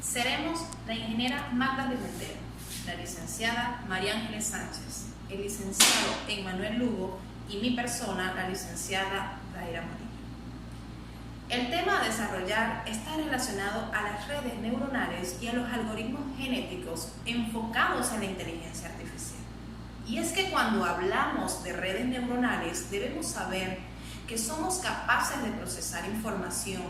Seremos la ingeniera Magda Pimentel, la licenciada María Ángeles Sánchez, el licenciado Emmanuel Lugo y mi persona, la licenciada Daira Morillo. El tema a desarrollar está relacionado a las redes neuronales y a los algoritmos genéticos enfocados en la inteligencia artificial. Y es que cuando hablamos de redes neuronales debemos saber que somos capaces de procesar información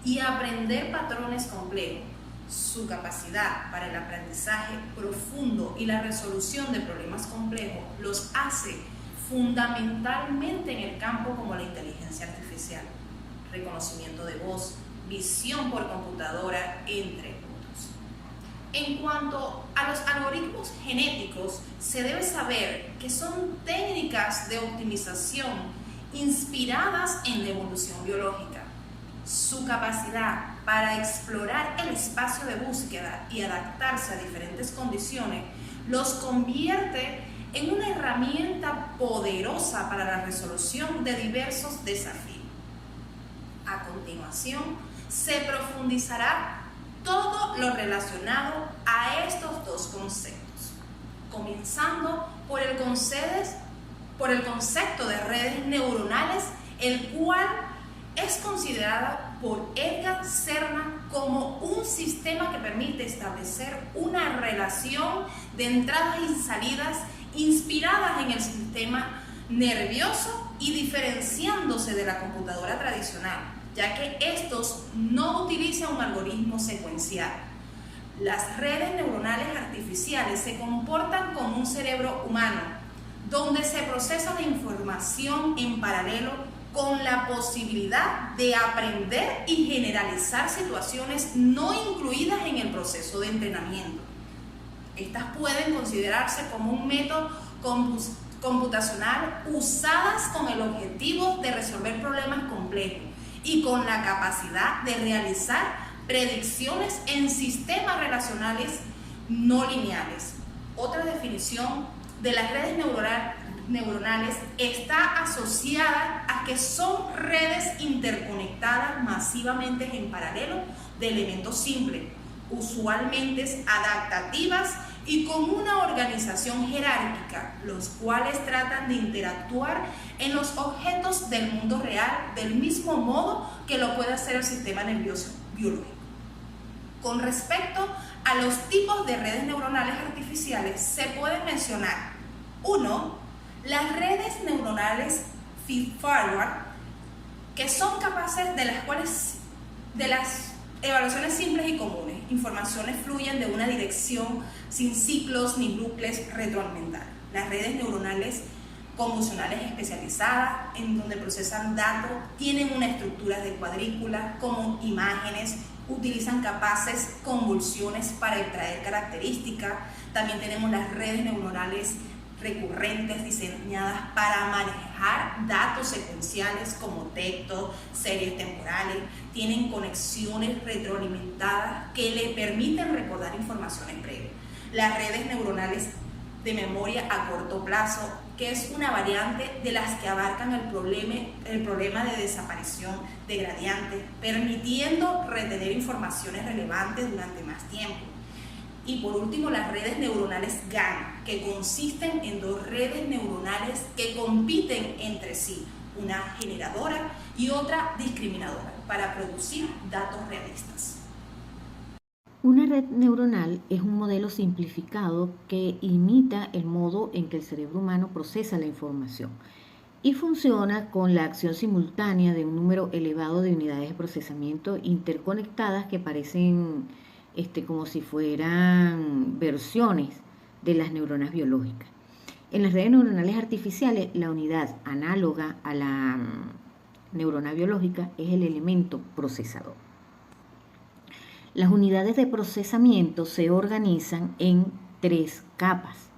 y aprender patrones complejos. Su capacidad para el aprendizaje profundo y la resolución de problemas complejos los hace fundamentalmente en el campo como la inteligencia artificial, reconocimiento de voz, visión por computadora, entre otros. En cuanto a los algoritmos genéticos, se debe saber que son técnicas de optimización inspiradas en la evolución biológica. Su capacidad para explorar el espacio de búsqueda y adaptarse a diferentes condiciones los convierte en una herramienta poderosa para la resolución de diversos desafíos. A continuación, se profundizará todo lo relacionado a estos dos conceptos, comenzando por el concepto de redes neuronales, el cual es considerado por Edgar Cernan como un sistema que permite establecer una relación de entradas y salidas inspiradas en el sistema nervioso y diferenciándose de la computadora tradicional, ya que estos no utilizan un algoritmo secuencial. Las redes neuronales artificiales se comportan como un cerebro humano, donde se procesa la información en paralelo con la posibilidad de aprender y generalizar situaciones no incluidas en el proceso de entrenamiento. Estas pueden considerarse como un método computacional usadas con el objetivo de resolver problemas complejos y con la capacidad de realizar predicciones en sistemas relacionales no lineales. Otra definición de las redes neuronales está asociada a que son redes interconectadas masivamente en paralelo de elementos simples, usualmente adaptativas y con una organización jerárquica, los cuales tratan de interactuar en los objetos del mundo real del mismo modo que lo puede hacer el sistema nervioso biológico. Con respecto a los tipos de redes neuronales artificiales, se pueden mencionar: 1. Las redes neuronales feed-forward, que son capaces de las evaluaciones simples y comunes. Informaciones fluyen de una dirección sin ciclos ni bucles retroalimentales. Las redes neuronales convolucionales especializadas, en donde procesan datos, tienen una estructura de cuadrícula como imágenes, utilizan capaces convoluciones para extraer características. También tenemos las redes neuronales recurrentes diseñadas para manejar datos secuenciales como texto, series temporales, tienen conexiones retroalimentadas que le permiten recordar informaciones breves. Las redes neuronales de memoria a corto plazo, que es una variante de las que abarcan el problema de desaparición de gradientes, permitiendo retener informaciones relevantes durante más tiempo. Y por último, las redes neuronales GAN, que consisten en dos redes neuronales que compiten entre sí, una generadora y otra discriminadora, para producir datos realistas. Una red neuronal es un modelo simplificado que imita el modo en que el cerebro humano procesa la información y funciona con la acción simultánea de un número elevado de unidades de procesamiento interconectadas que parecen como si fueran versiones de las neuronas biológicas. En las redes neuronales artificiales, la unidad análoga a la neurona biológica es el elemento procesador. Las unidades de procesamiento se organizan en 3 capas.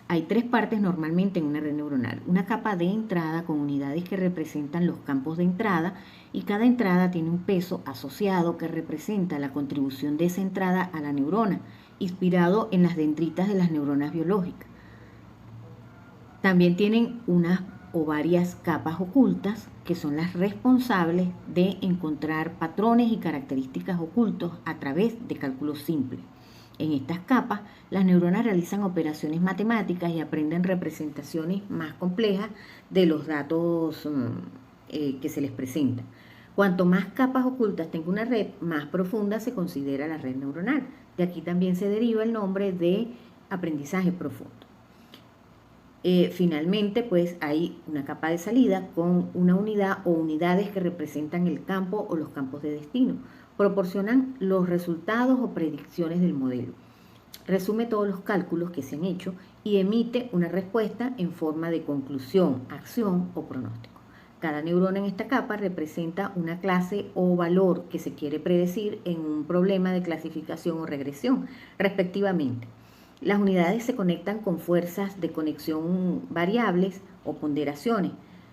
Hay 3 partes normalmente en una red neuronal. Una capa de entrada con unidades que representan los campos de entrada y cada entrada tiene un peso asociado que representa la contribución de esa entrada a la neurona, inspirado en las dendritas de las neuronas biológicas. También tienen unas o varias capas ocultas que son las responsables de encontrar patrones y características ocultos a través de cálculos simples. En estas capas, las neuronas realizan operaciones matemáticas y aprenden representaciones más complejas de los datos que se les presentan. Cuanto más capas ocultas tenga una red, más profunda se considera la red neuronal. De aquí también se deriva el nombre de aprendizaje profundo. Finalmente, pues hay una capa de salida con una unidad o unidades que representan el campo o los campos de destino. Proporcionan los resultados o predicciones del modelo. Resume todos los cálculos que se han hecho y emite una respuesta en forma de conclusión, acción o pronóstico. Cada neurona en esta capa representa una clase o valor que se quiere predecir en un problema de clasificación o regresión, respectivamente. Las unidades se conectan con fuerzas de conexión variables o ponderaciones.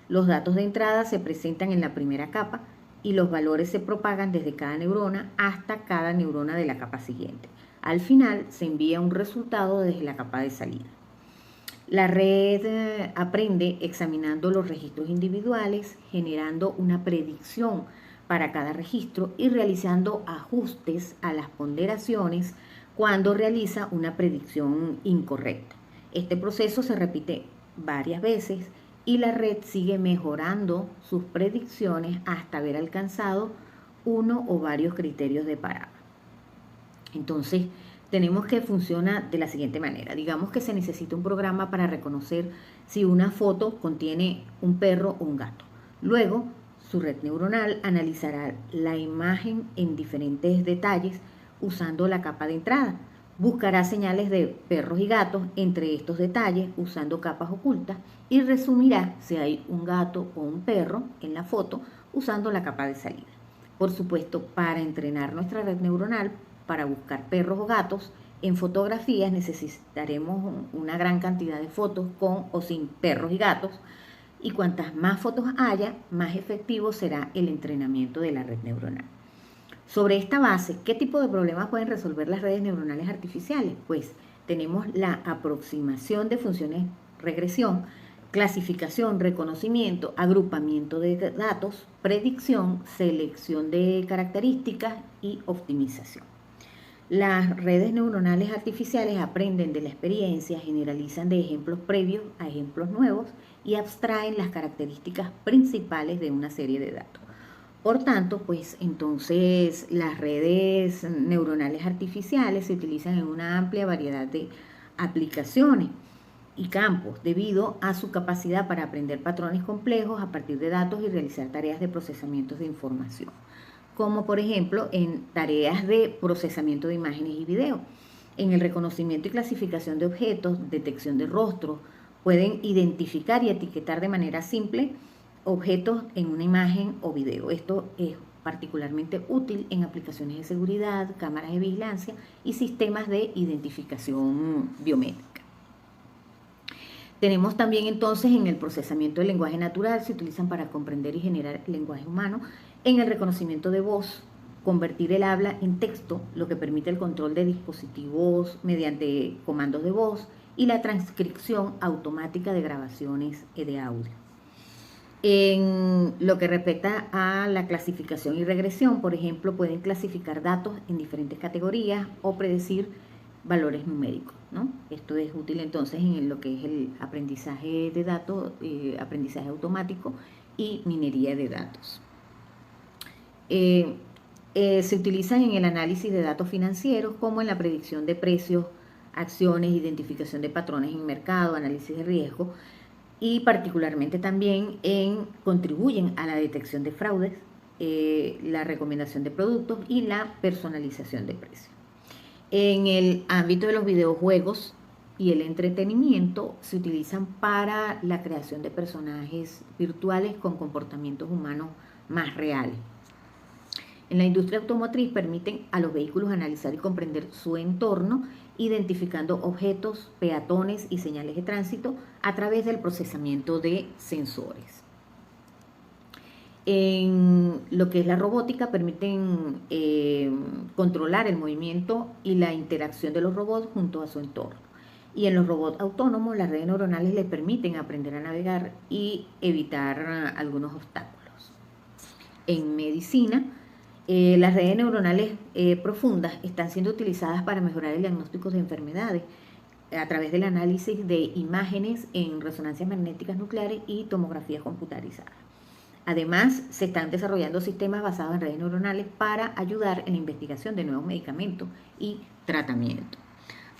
Los datos de entrada se presentan en la primera capa y los valores se propagan desde cada neurona hasta cada neurona de la capa siguiente. Al final se envía un resultado desde la capa de salida. La red aprende examinando los registros individuales, generando una predicción para cada registro y realizando ajustes a las ponderaciones cuando realiza una predicción incorrecta. Este proceso se repite varias veces y la red sigue mejorando sus predicciones hasta haber alcanzado uno o varios criterios de parada. Entonces, tenemos que funciona de la siguiente manera. Digamos que se necesita un programa para reconocer si una foto contiene un perro o un gato. Luego, su red neuronal analizará la imagen en diferentes detalles usando la capa de entrada. Buscará señales de perros y gatos entre estos detalles usando capas ocultas y resumirá si hay un gato o un perro en la foto usando la capa de salida. Por supuesto, para entrenar nuestra red neuronal, para buscar perros o gatos, en fotografías necesitaremos una gran cantidad de fotos con o sin perros y gatos, y cuantas más fotos haya, más efectivo será el entrenamiento de la red neuronal. Sobre esta base, ¿qué tipo de problemas pueden resolver las redes neuronales artificiales? Pues tenemos la aproximación de funciones, regresión, clasificación, reconocimiento, agrupamiento de datos, predicción, selección de características y optimización. Las redes neuronales artificiales aprenden de la experiencia, generalizan de ejemplos previos a ejemplos nuevos y abstraen las características principales de una serie de datos. Por tanto, pues entonces las redes neuronales artificiales se utilizan en una amplia variedad de aplicaciones y campos debido a su capacidad para aprender patrones complejos a partir de datos y realizar tareas de procesamiento de información, como por ejemplo en tareas de procesamiento de imágenes y video, en el reconocimiento y clasificación de objetos, detección de rostros, pueden identificar y etiquetar de manera simple objetos en una imagen o video. Esto es particularmente útil en aplicaciones de seguridad, cámaras de vigilancia y sistemas de identificación biométrica. Tenemos también entonces en el procesamiento del lenguaje natural, se utilizan para comprender y generar el lenguaje humano, en el reconocimiento de voz, convertir el habla en texto, lo que permite el control de dispositivos mediante comandos de voz y la transcripción automática de grabaciones de audio. En lo que respecta a la clasificación y regresión, por ejemplo, pueden clasificar datos en diferentes categorías o predecir valores numéricos, ¿no? Esto es útil entonces en lo que es el aprendizaje de datos, aprendizaje automático y minería de datos. Se utilizan en el análisis de datos financieros como en la predicción de precios, acciones, identificación de patrones en mercado, análisis de riesgo, y particularmente también contribuyen a la detección de fraudes, la recomendación de productos y la personalización de precios. En el ámbito de los videojuegos y el entretenimiento se utilizan para la creación de personajes virtuales con comportamientos humanos más reales. En la industria automotriz permiten a los vehículos analizar y comprender su entorno, identificando objetos, peatones y señales de tránsito a través del procesamiento de sensores. En lo que es la robótica permiten controlar el movimiento y la interacción de los robots junto a su entorno. Y en los robots autónomos, las redes neuronales les permiten aprender a navegar y evitar algunos obstáculos. En medicina, las redes neuronales profundas están siendo utilizadas para mejorar el diagnóstico de enfermedades a través del análisis de imágenes en resonancias magnéticas nucleares y tomografía computarizada. Además, se están desarrollando sistemas basados en redes neuronales para ayudar en la investigación de nuevos medicamentos y tratamientos.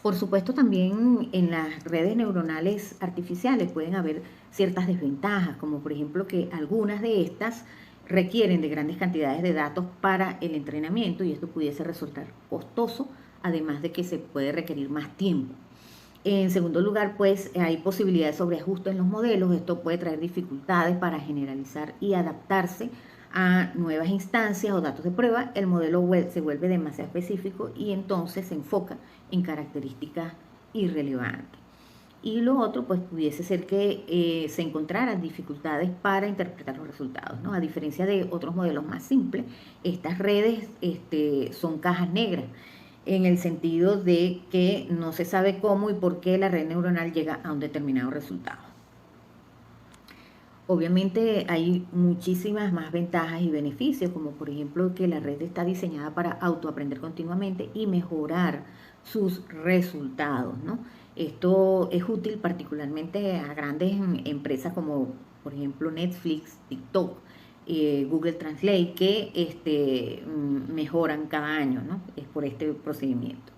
Por supuesto, también en las redes neuronales artificiales pueden haber ciertas desventajas, como por ejemplo que algunas de estas requieren de grandes cantidades de datos para el entrenamiento y esto pudiese resultar costoso, además de que se puede requerir más tiempo. En segundo lugar, pues hay posibilidades sobre ajuste en los modelos. Esto puede traer dificultades para generalizar y adaptarse a nuevas instancias o datos de prueba. El modelo se vuelve demasiado específico y entonces se enfoca en características irrelevantes. Y lo otro, pues pudiese ser que se encontraran dificultades para interpretar los resultados, ¿no? A diferencia de otros modelos más simples, estas redes son cajas negras, en el sentido de que no se sabe cómo y por qué la red neuronal llega a un determinado resultado. Obviamente hay muchísimas más ventajas y beneficios, como por ejemplo que la red está diseñada para autoaprender continuamente y mejorar sus resultados, ¿no? Esto es útil particularmente a grandes empresas como por ejemplo Netflix, TikTok, Google Translate, que mejoran cada año, ¿no? Es por este procedimiento.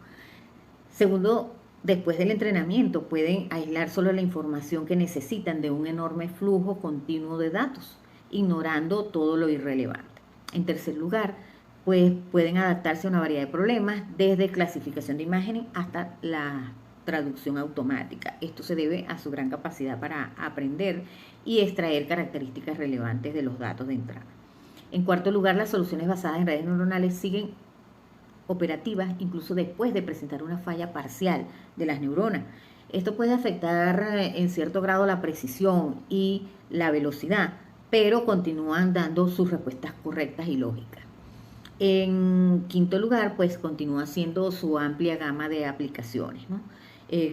Segundo, después del entrenamiento pueden aislar solo la información que necesitan de un enorme flujo continuo de datos, ignorando todo lo irrelevante. En tercer lugar, pues pueden adaptarse a una variedad de problemas, desde clasificación de imágenes hasta la traducción automática. Esto se debe a su gran capacidad para aprender y extraer características relevantes de los datos de entrada. En cuarto lugar, las soluciones basadas en redes neuronales siguen operativas incluso después de presentar una falla parcial de las neuronas. Esto puede afectar en cierto grado la precisión y la velocidad, pero continúan dando sus respuestas correctas y lógicas. En quinto lugar, pues continúa siendo su amplia gama de aplicaciones, ¿no?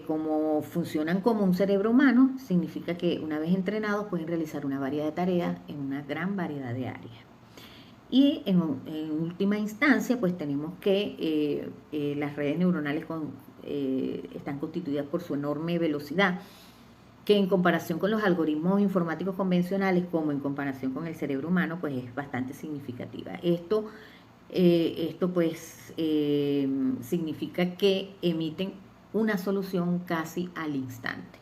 Como funcionan como un cerebro humano, significa que una vez entrenados pueden realizar una variedad de tareas en una gran variedad de áreas. Y en última instancia, pues tenemos que las redes neuronales están constituidas por su enorme velocidad, que en comparación con los algoritmos informáticos convencionales, como en comparación con el cerebro humano, pues es bastante significativa. Esto pues significa que emiten una solución casi al instante.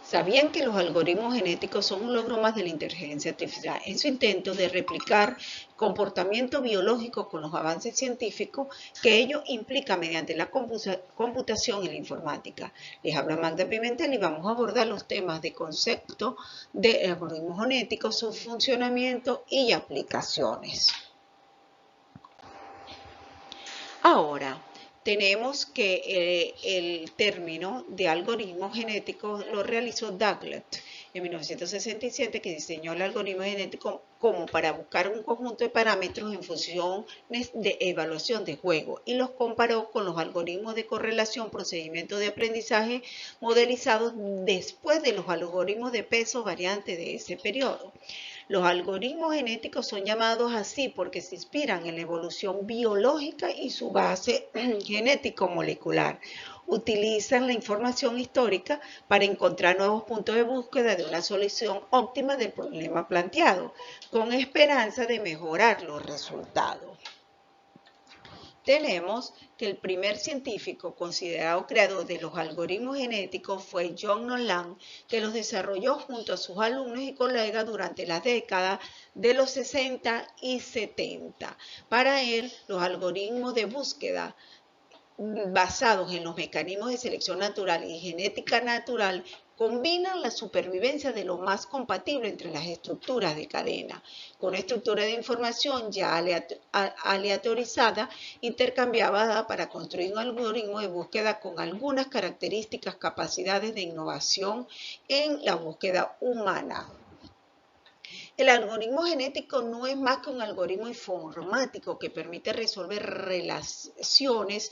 ¿Sabían que los algoritmos genéticos son un logro más de la inteligencia artificial en su intento de replicar comportamiento biológico con los avances científicos que ello implica mediante la computación y la informática? Les habla Magda Pimentel y vamos a abordar los temas de concepto de algoritmos genéticos, su funcionamiento y aplicaciones. Ahora, tenemos que el término de algoritmo genético lo realizó Douglas en 1967, que diseñó el algoritmo genético como para buscar un conjunto de parámetros en función de evaluación de juego y los comparó con los algoritmos de correlación, procedimientos de aprendizaje modelizados después de los algoritmos de peso variante de ese periodo. Los algoritmos genéticos son llamados así porque se inspiran en la evolución biológica y su base genético-molecular. Utilizan la información histórica para encontrar nuevos puntos de búsqueda de una solución óptima del problema planteado, con esperanza de mejorar los resultados. Tenemos que el primer científico considerado creador de los algoritmos genéticos fue John Nolan, que los desarrolló junto a sus alumnos y colegas durante las décadas de los 60 y 70. Para él, los algoritmos de búsqueda basados en los mecanismos de selección natural y genética natural combinan la supervivencia de lo más compatible entre las estructuras de cadena, con una estructura de información ya aleatorizada, intercambiada para construir un algoritmo de búsqueda con algunas características, capacidades de innovación en la búsqueda humana. El algoritmo genético no es más que un algoritmo informático que permite resolver relaciones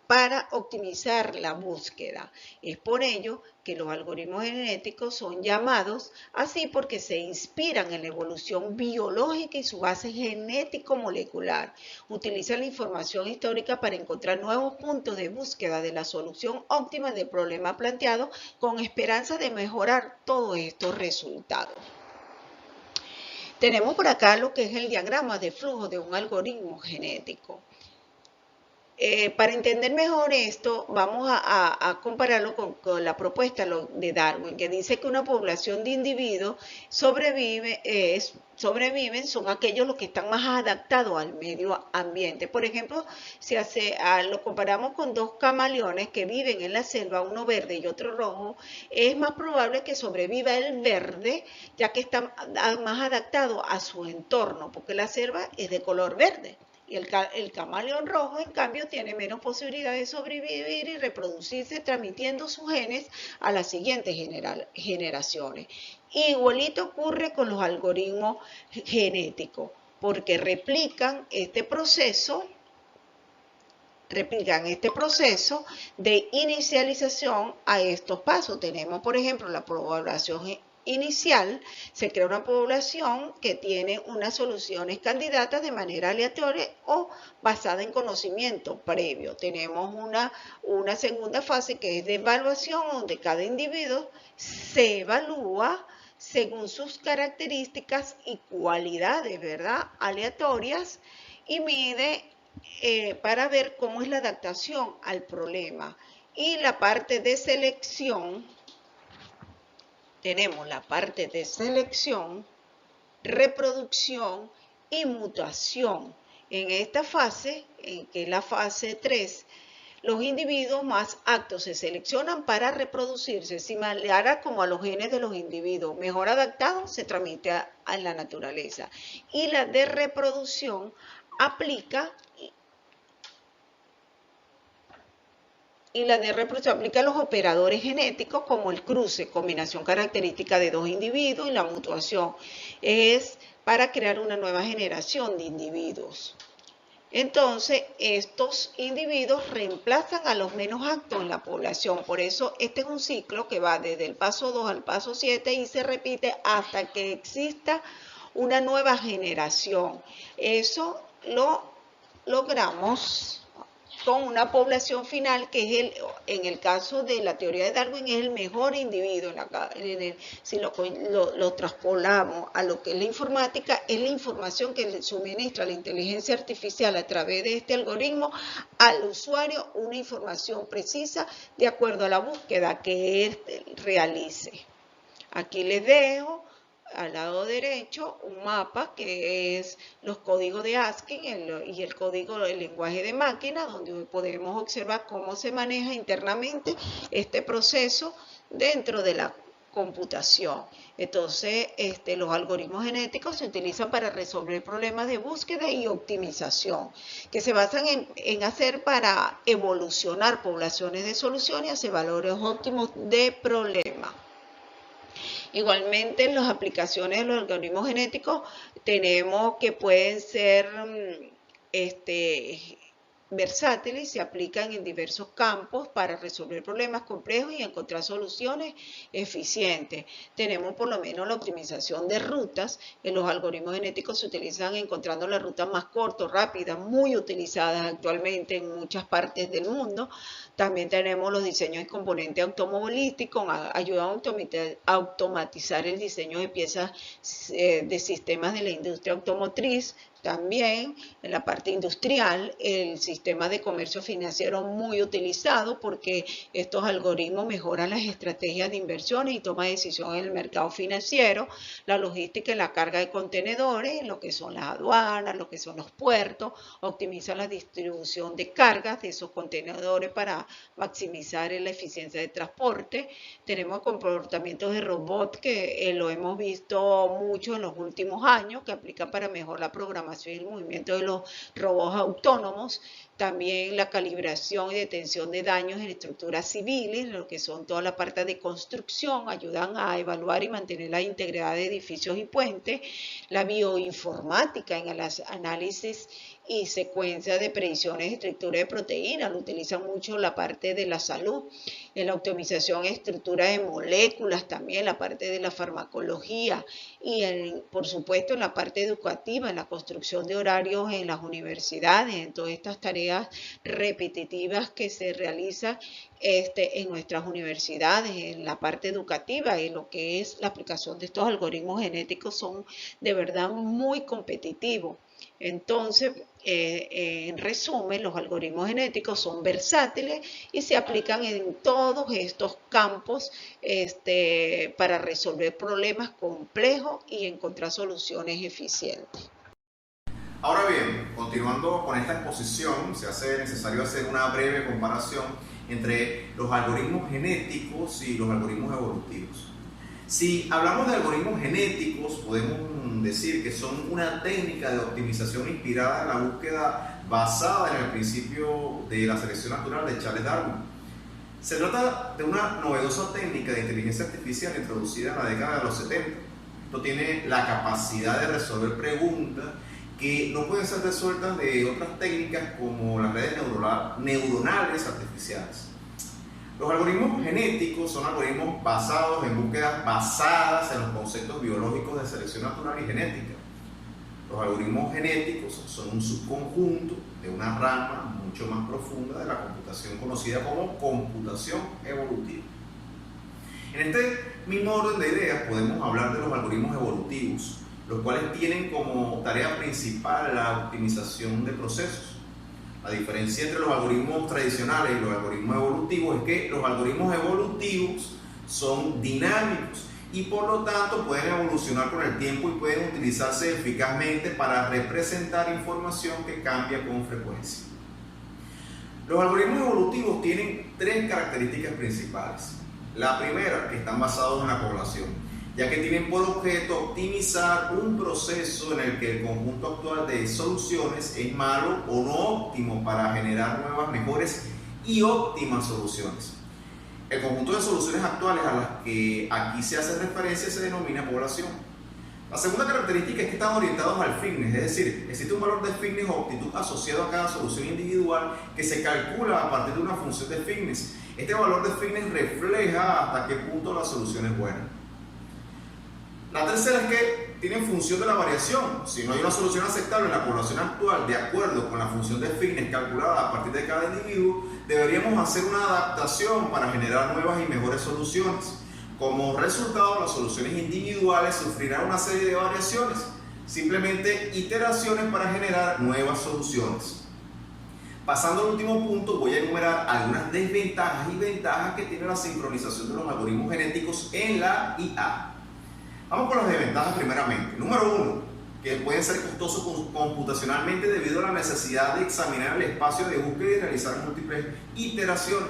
para optimizar la búsqueda. Es por ello que los algoritmos genéticos son llamados así porque se inspiran en la evolución biológica y su base genético-molecular. Utilizan la información histórica para encontrar nuevos puntos de búsqueda de la solución óptima del problema planteado con esperanza de mejorar todos estos resultados. Tenemos por acá lo que es el diagrama de flujo de un algoritmo genético. Para entender mejor esto, vamos a compararlo con la propuesta de Darwin, que dice que una población de individuos sobreviven son aquellos los que están más adaptados al medio ambiente. Por ejemplo, si lo comparamos con dos camaleones que viven en la selva, uno verde y otro rojo, es más probable que sobreviva el verde, ya que está más adaptado a su entorno, porque la selva es de color verde. Y el camaleón rojo, en cambio, tiene menos posibilidad de sobrevivir y reproducirse transmitiendo sus genes a las siguientes generaciones. Igualito ocurre con los algoritmos genéticos, porque replican este proceso de inicialización a estos pasos. Tenemos, por ejemplo, la población inicial, se crea una población que tiene unas soluciones candidatas de manera aleatoria o basada en conocimiento previo. Tenemos una segunda fase que es de evaluación, donde cada individuo se evalúa según sus características y cualidades, ¿verdad?, aleatorias, y mide para ver cómo es la adaptación al problema. Y la parte de selección, tenemos la parte de selección, reproducción y mutación. En esta fase, que es la fase 3, los individuos más aptos se seleccionan para reproducirse, similar como a los genes de los individuos. Mejor adaptados se transmite a la naturaleza. Y la de reproducción aplica a los operadores genéticos como el cruce, combinación característica de dos individuos, y la mutación es para crear una nueva generación de individuos. Entonces, estos individuos reemplazan a los menos aptos en la población. Por eso, este es un ciclo que va desde el paso 2 al paso 7 y se repite hasta que exista una nueva generación. Eso lo logramos con una población final que es en el caso de la teoría de Darwin, es el mejor individuo. Si lo traspolamos a lo que es la informática, es la información que le suministra la inteligencia artificial a través de este algoritmo al usuario, una información precisa de acuerdo a la búsqueda que él realice. Aquí les dejo al lado derecho un mapa que es los códigos de ASCII y el código del lenguaje de máquina, donde podemos observar cómo se maneja internamente este proceso dentro de la computación. Entonces, los algoritmos genéticos se utilizan para resolver problemas de búsqueda y optimización, que se basan en hacer para evolucionar poblaciones de soluciones hacia valores óptimos de problemas. Igualmente, en las aplicaciones de los algoritmos genéticos tenemos que pueden ser versátiles y se aplican en diversos campos para resolver problemas complejos y encontrar soluciones eficientes. Tenemos por lo menos la optimización de rutas. En los algoritmos genéticos se utilizan encontrando las rutas más cortas, rápidas, muy utilizadas actualmente en muchas partes del mundo. También tenemos los diseños de componentes automovilísticos, ayudan a automatizar el diseño de piezas de sistemas de la industria automotriz. También en la parte industrial, el sistema de comercio financiero muy utilizado porque estos algoritmos mejoran las estrategias de inversiones y toma de decisiones en el mercado financiero, la logística y la carga de contenedores, lo que son las aduanas, lo que son los puertos, optimizan la distribución de cargas de esos contenedores para maximizar la eficiencia de transporte. Tenemos comportamientos de robot que lo hemos visto mucho en los últimos años, que aplican para mejorar la programación y el movimiento de los robots autónomos. también la calibración y detención de daños en estructuras civiles, lo que son toda la parte de construcción, ayudan a evaluar y mantener la integridad de edificios y puentes, la bioinformática en el análisis y secuencia de predicciones de estructura de proteínas, lo utilizan mucho la parte de la salud, en la optimización de estructura de moléculas también, la parte de la farmacología y por supuesto en la parte educativa, en la construcción de horarios en las universidades, en todas estas tareas repetitivas que se realizan en nuestras universidades, en la parte educativa y lo que es la aplicación de estos algoritmos genéticos son de verdad muy competitivos. Entonces, en resumen, los algoritmos genéticos son versátiles y se aplican en todos estos campos para resolver problemas complejos y encontrar soluciones eficientes. Ahora bien, continuando con esta exposición, se hace necesario hacer una breve comparación entre los algoritmos genéticos y los algoritmos evolutivos. Si hablamos de algoritmos genéticos, podemos decir que son una técnica de optimización inspirada en la búsqueda basada en el principio de la selección natural de Charles Darwin. Se trata de una novedosa técnica de inteligencia artificial introducida en la década de los 70. Esto tiene la capacidad de resolver preguntas que no pueden ser resueltas de otras técnicas como las redes neuronales artificiales. Los algoritmos genéticos son algoritmos basados en búsquedas basadas en los conceptos biológicos de selección natural y genética. Los algoritmos genéticos son un subconjunto de una rama mucho más profunda de la computación conocida como computación evolutiva. En este mismo orden de ideas podemos hablar de los algoritmos evolutivos, los cuales tienen como tarea principal la optimización de procesos. La diferencia entre los algoritmos tradicionales y los algoritmos evolutivos es que los algoritmos evolutivos son dinámicos y por lo tanto pueden evolucionar con el tiempo y pueden utilizarse eficazmente para representar información que cambia con frecuencia. Los algoritmos evolutivos tienen tres características principales. La primera, que están basados en la población, ya que tienen por objeto optimizar un proceso en el que el conjunto actual de soluciones es malo o no óptimo para generar nuevas, mejores y óptimas soluciones. El conjunto de soluciones actuales a las que aquí se hace referencia se denomina población. La segunda característica es que están orientados al fitness, es decir, existe un valor de fitness o aptitud asociado a cada solución individual que se calcula a partir de una función de fitness. Este valor de fitness refleja hasta qué punto la solución es buena. La tercera es que tienen función de la variación. Si no hay una solución aceptable en la población actual de acuerdo con la función de fitness calculada a partir de cada individuo, deberíamos hacer una adaptación para generar nuevas y mejores soluciones. Como resultado, las soluciones individuales sufrirán una serie de variaciones, simplemente iteraciones para generar nuevas soluciones. Pasando al último punto, voy a enumerar algunas desventajas y ventajas que tiene la sincronización de los algoritmos genéticos en la IA. Vamos con las desventajas primeramente. Número 1, que pueden ser costosos computacionalmente debido a la necesidad de examinar el espacio de búsqueda y realizar múltiples iteraciones.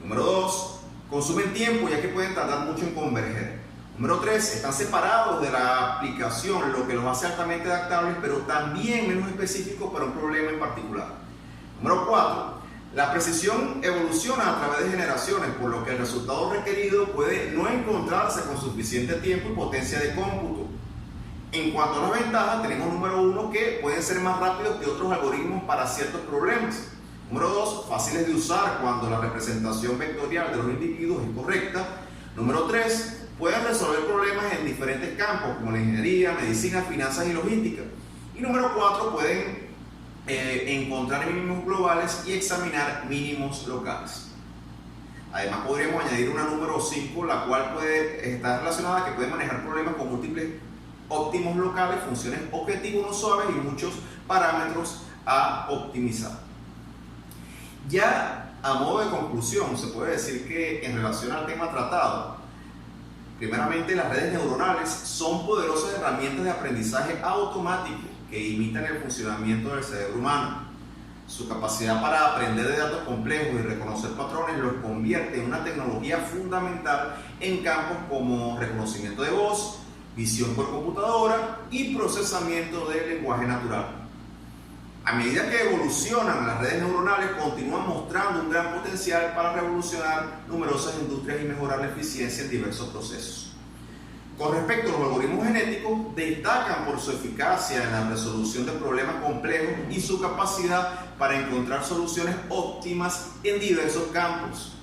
Número 2, consumen tiempo ya que pueden tardar mucho en converger. Número 3, están separados de la aplicación, lo que los hace altamente adaptables, pero también menos específicos para un problema en particular. Número 4, la precisión evoluciona a través de generaciones, por lo que el resultado requerido puede no encontrarse con suficiente tiempo y potencia de cómputo. En cuanto a las ventajas, tenemos número 1, que pueden ser más rápidos que otros algoritmos para ciertos problemas. Número 2, fáciles de usar cuando la representación vectorial de los individuos es correcta. Número 3, pueden resolver problemas en diferentes campos como la ingeniería, medicina, finanzas y logística. Y número 4, pueden encontrar mínimos globales y examinar mínimos locales. Además podríamos añadir una número 5, la cual puede estar relacionada a que puede manejar problemas con múltiples óptimos locales, funciones objetivos no suaves y muchos parámetros a optimizar. Ya a modo de conclusión, se puede decir que en relación al tema tratado, primeramente las redes neuronales son poderosas herramientas de aprendizaje automático que imitan el funcionamiento del cerebro humano. Su capacidad para aprender de datos complejos y reconocer patrones los convierte en una tecnología fundamental en campos como reconocimiento de voz, visión por computadora y procesamiento del lenguaje natural. A medida que evolucionan, las redes neuronales continúan mostrando un gran potencial para revolucionar numerosas industrias y mejorar la eficiencia en diversos procesos. Con respecto a los algoritmos genéticos, destacan por su eficacia en la resolución de problemas complejos y su capacidad para encontrar soluciones óptimas en diversos campos.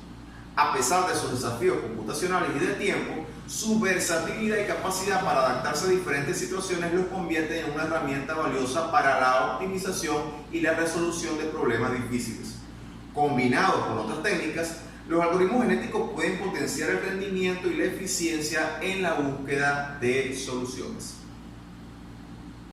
A pesar de sus desafíos computacionales y de tiempo, su versatilidad y capacidad para adaptarse a diferentes situaciones los convierte en una herramienta valiosa para la optimización y la resolución de problemas difíciles. Combinados con otras técnicas, los algoritmos genéticos pueden potenciar el rendimiento y la eficiencia en la búsqueda de soluciones.